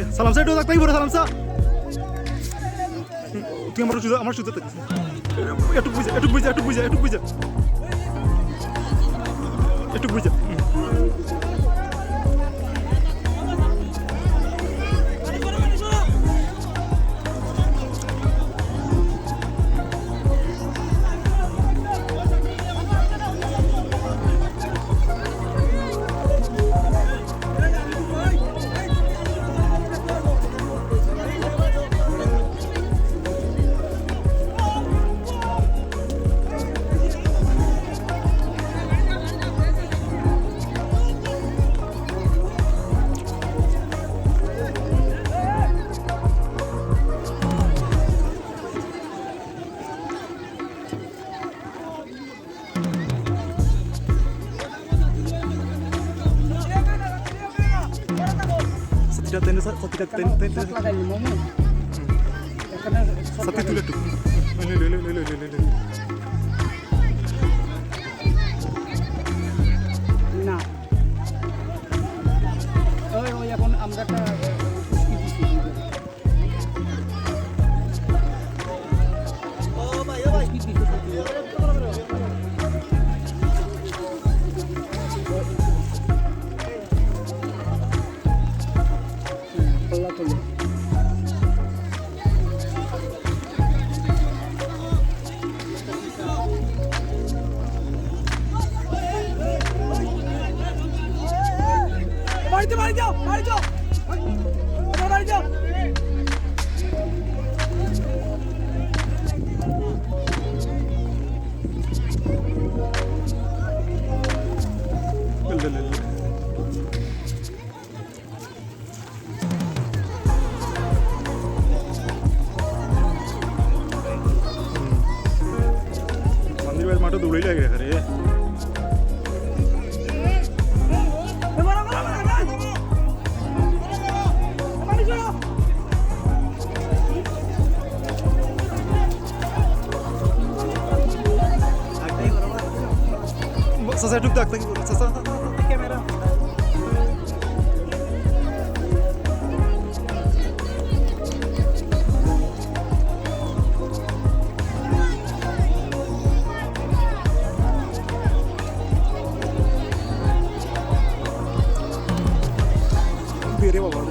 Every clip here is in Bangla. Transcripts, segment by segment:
Salam saya dua tak tahu salam sa. Tu yang amar sudah tak. Etuk buja. Tidak satu itu lihat tuh. Nah, oh ya kon আমরা একটা বাড়ি যাও मंदिर माठो दौड़े लगे अरे Sasa duk tak sasa kamera bere baba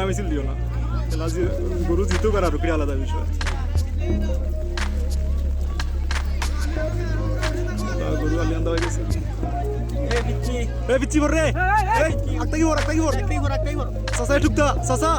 মিছিল দিও না লাজি গরু জিতো করা আর আলাদা বিষয় গরু আলিয়ান দাও গেছে বিচ্ছি বরে আক্তাই বর সাসা ঠুকদা সাসা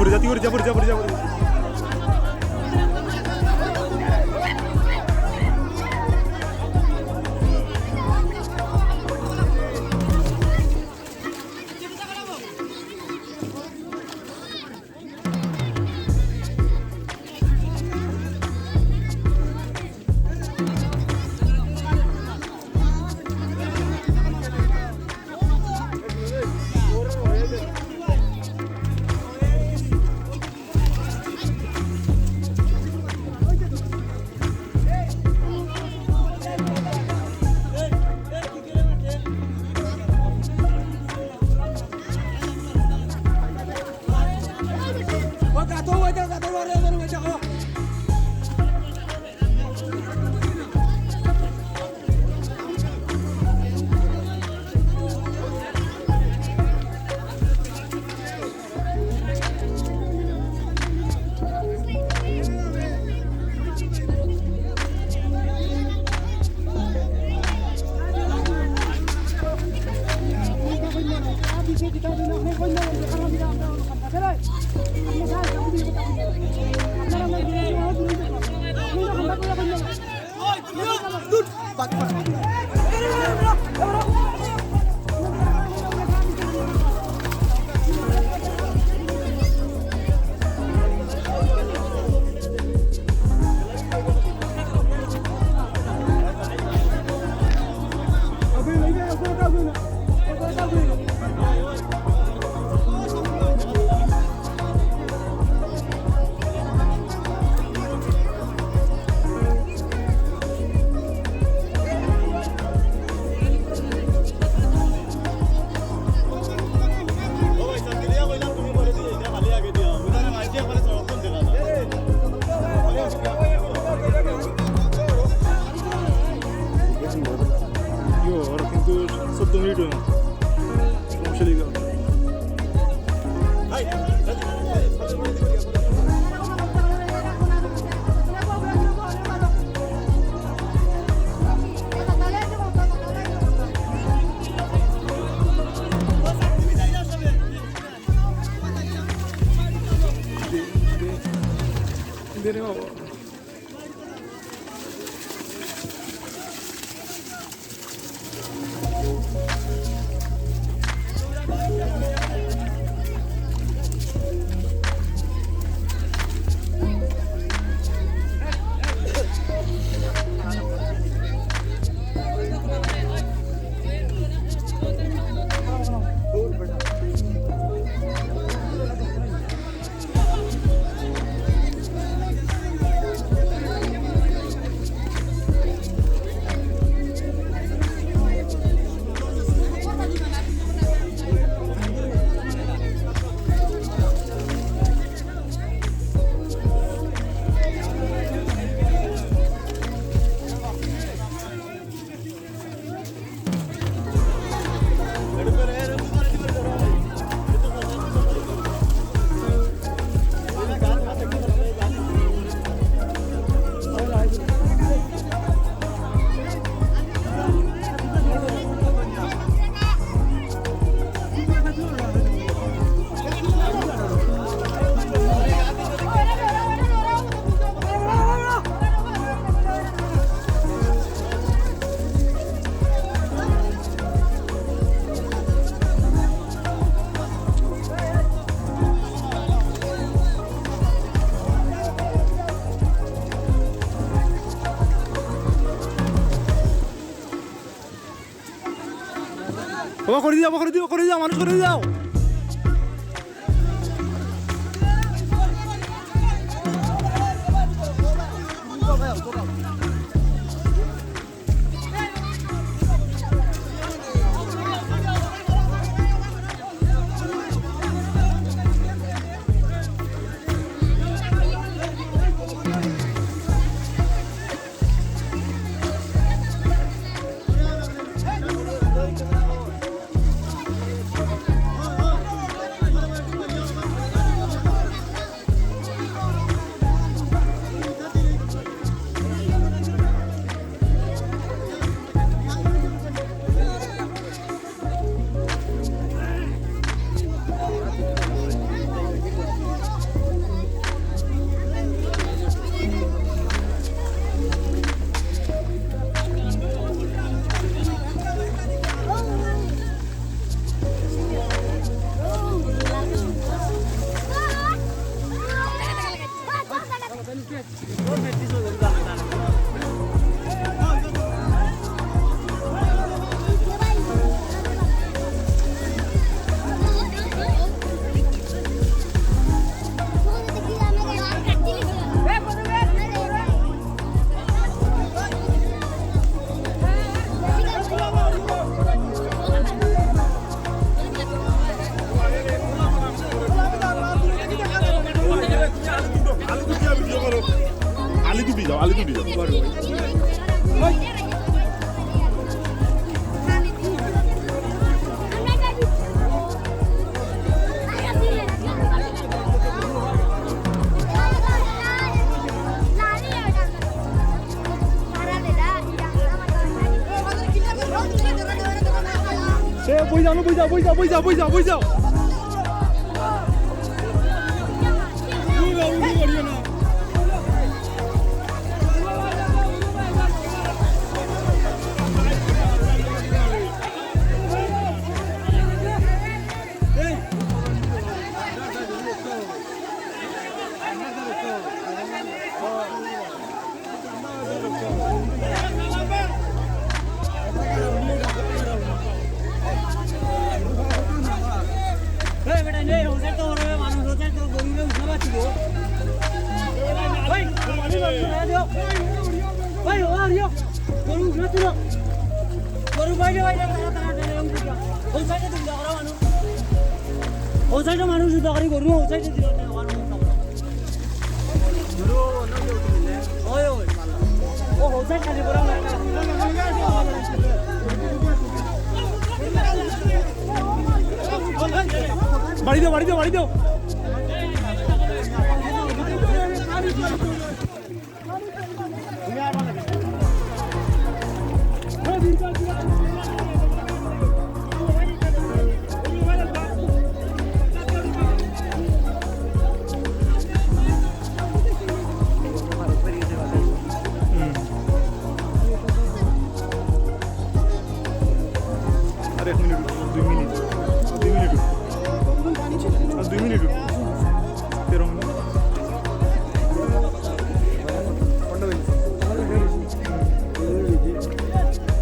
Puri jati. দে রে বাবা বাবা করে দিও মানুষ করে দিও আলু দুটি যাও বই যাও মানুষ দরকারি গরু ওসাইডে দিল ও ওসাইড খালি বড় বাড়ি দাও বাড়ি দাও বাড়ি দাও আর 1 মিনিট 2 মিনিট 2 মিনিট আর 2 মিনিট 13 মিনিট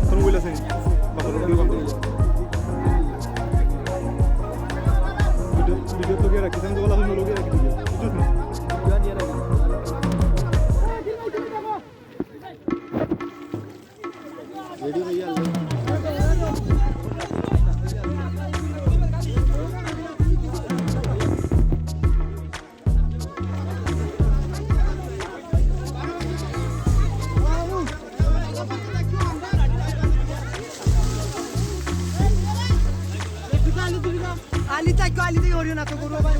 তুমি বলেছেন বাবা ভিডিও বন্ধ ভিডিও তো কে রাখি তুমি বলা তুমি লোকে রাখি ভিডিও বুঝছ না রেডি भैया Ali থেকে হরিও না তো গরু ভাই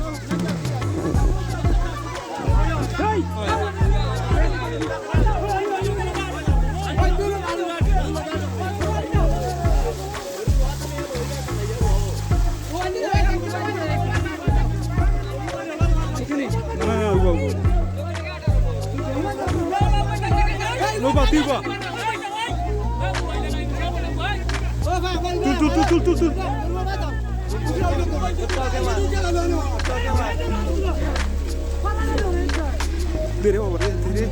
তুল ধীরে বাবা ধীরে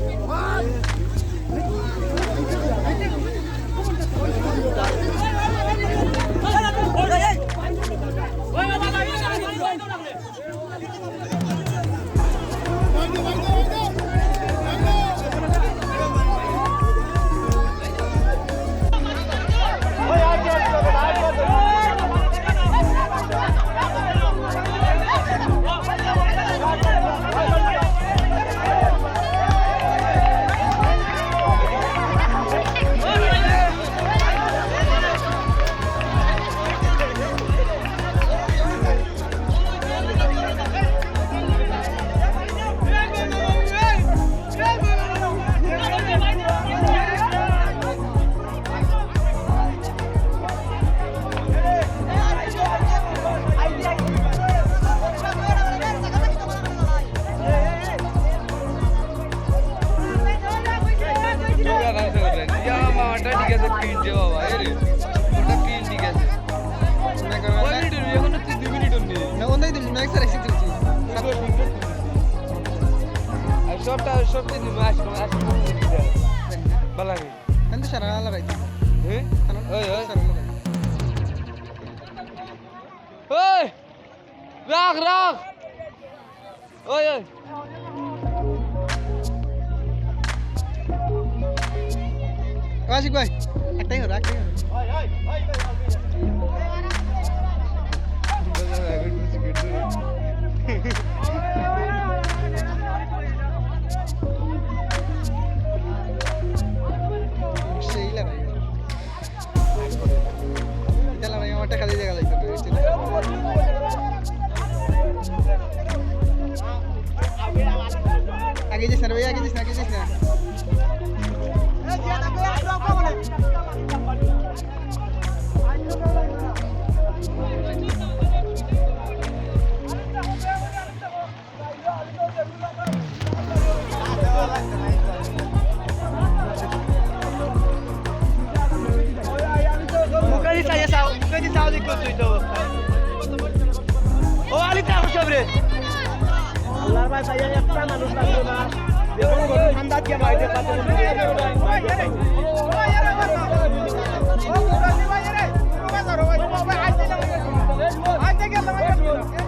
সবচেয়ে দিন বালামি কিন্তু সারা লাগাই হ্যাঁ ওই ওই ওই রাখ রাখ ওই ওই আশিক ভাই একটাই রাখ आगे जिस ना भैया आगे जिस ना Bukan tahu di kutu itu. Oh, Ali tahu sobre. Allah Pak saya yakta manus tahu na. देखो गरु ठंडा क्या भाई देखा तो ओ यार ओ गरु भाई रे ओ करो भाई आज के